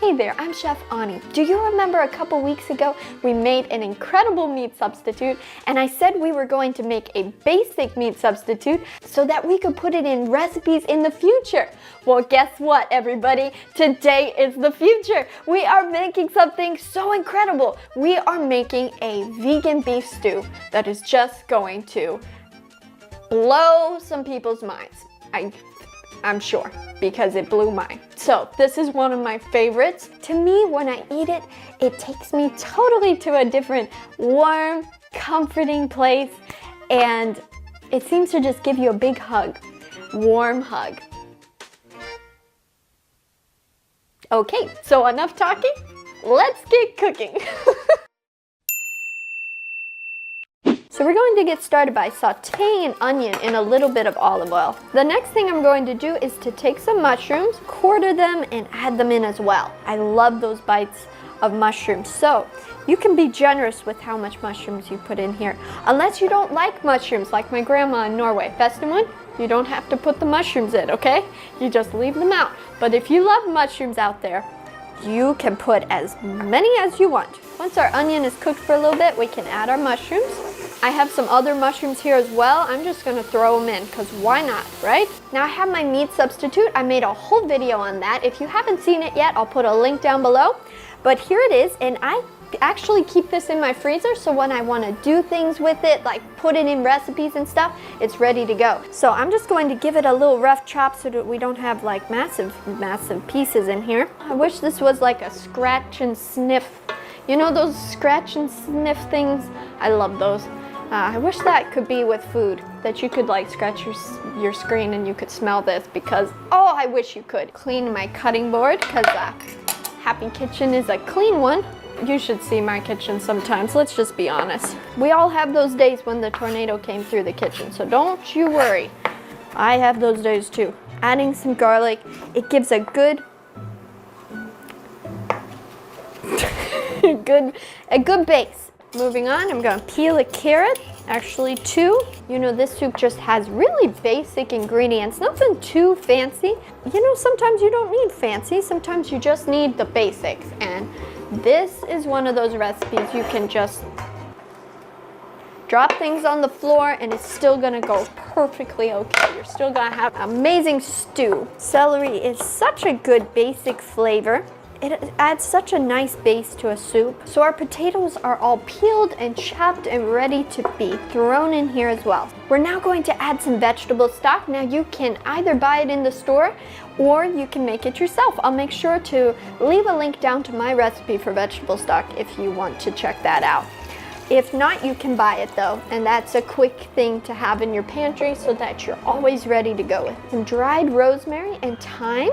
Hey there, I'm Chef Ani. Do you remember a couple weeks ago we made an incredible meat substitute, and I said we were going to make a basic meat substitute so that we could put it in recipes in the future? Well, guess what, everybody? Today is the future. We are making something so incredible. We are making a vegan beef stew that is just going to blow some people's minds. I'm sure, because it blew mine. So this is one of my favorites. To me, when I eat it, it takes me totally to a different warm, comforting place, and it seems to just give you a big hug, warm hug. Okay, so enough talking, let's get cooking. So we're going to get started by sauteing an onion in a little bit of olive oil. The next thing I'm going to do is to take some mushrooms, quarter them, and add them in as well. I love those bites of mushrooms, so you can be generous with how much mushrooms you put in here. Unless you don't like mushrooms, like my grandma in Norway. Festimund, you don't have to put the mushrooms in, okay? You just leave them out. But if you love mushrooms out there, you can put as many as you want. Once our onion is cooked for a little bit, we can add our mushrooms. I have some other mushrooms here as well. I'm just gonna throw them in, because why not, right? Now I have my meat substitute. I made a whole video on that. If you haven't seen it yet, I'll put a link down below. But here it is, and I actually keep this in my freezer, so when I wanna do things with it, like put it in recipes and stuff, it's ready to go. So I'm just going to give it a little rough chop so that we don't have like massive pieces in here. I wish this was like a scratch and sniff. You know those scratch and sniff things? I love those. I wish that could be with food, that you could like scratch your screen and you could smell this, because, oh, I wish you could. Clean my cutting board, because Happy Kitchen is a clean one. You should see my kitchen sometimes, let's just be honest. We all have those days when the tornado came through the kitchen, so don't you worry. I have those days too. Adding some garlic, it gives a good a good base. Moving on, I'm gonna peel a carrot, actually 2. You know, this soup just has really basic ingredients, nothing too fancy. You know, sometimes you don't need fancy, sometimes you just need the basics. And this is one of those recipes you can just drop things on the floor and it's still gonna go perfectly okay. You're still gonna have amazing stew. Celery is such a good basic flavor. It adds such a nice base to a soup. So our potatoes are all peeled and chopped and ready to be thrown in here as well. We're now going to add some vegetable stock. Now you can either buy it in the store or you can make it yourself. I'll make sure to leave a link down to my recipe for vegetable stock if you want to check that out. If not, you can buy it though, and that's a quick thing to have in your pantry so that you're always ready to go with. Some dried rosemary and thyme.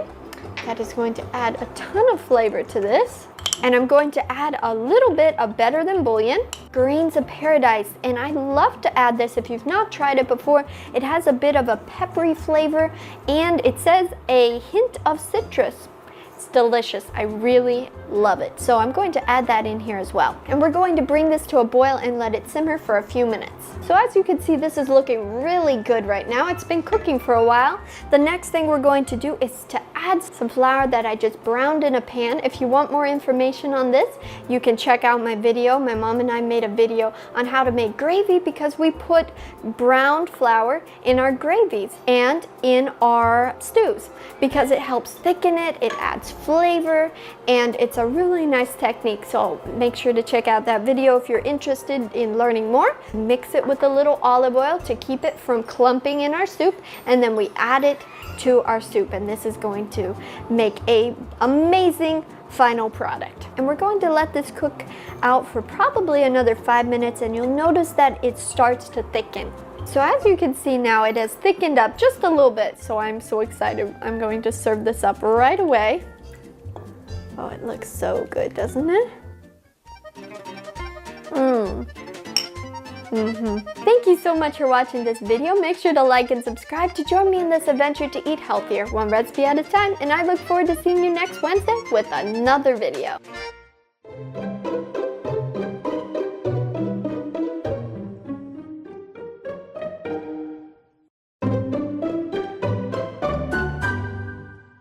That is going to add a ton of flavor to this. And I'm going to add a little bit of Better-Than-Bouillon, Greens of Paradise. And I love to add this if you've not tried it before. It has a bit of a peppery flavor and it says a hint of citrus. It's delicious. I really love it. So I'm going to add that in here as well. And we're going to bring this to a boil and let it simmer for a few minutes. So as you can see, this is looking really good right now. It's been cooking for a while. The next thing we're going to do is to add some flour that I just browned in a pan. If you want more information on this, you can check out my video. My mom and I made a video on how to make gravy because we put browned flour in our gravies and in our stews because it helps thicken it, it adds flavor, and it's a really nice technique. So make sure to check out that video if you're interested in learning more. Mix it with a little olive oil to keep it from clumping in our soup, and then we add it to our soup, and this is going to make a amazing final product. And we're going to let this cook out for probably another 5 minutes, and you'll notice that it starts to thicken. So as you can see now, it has thickened up just a little bit, so I'm so excited. I'm going to serve this up right away. Oh, it looks so good, doesn't it? Thank you so much for watching this video. Make sure to like and subscribe to join me in this adventure to eat healthier, one recipe at a time, and I look forward to seeing you next Wednesday with another video.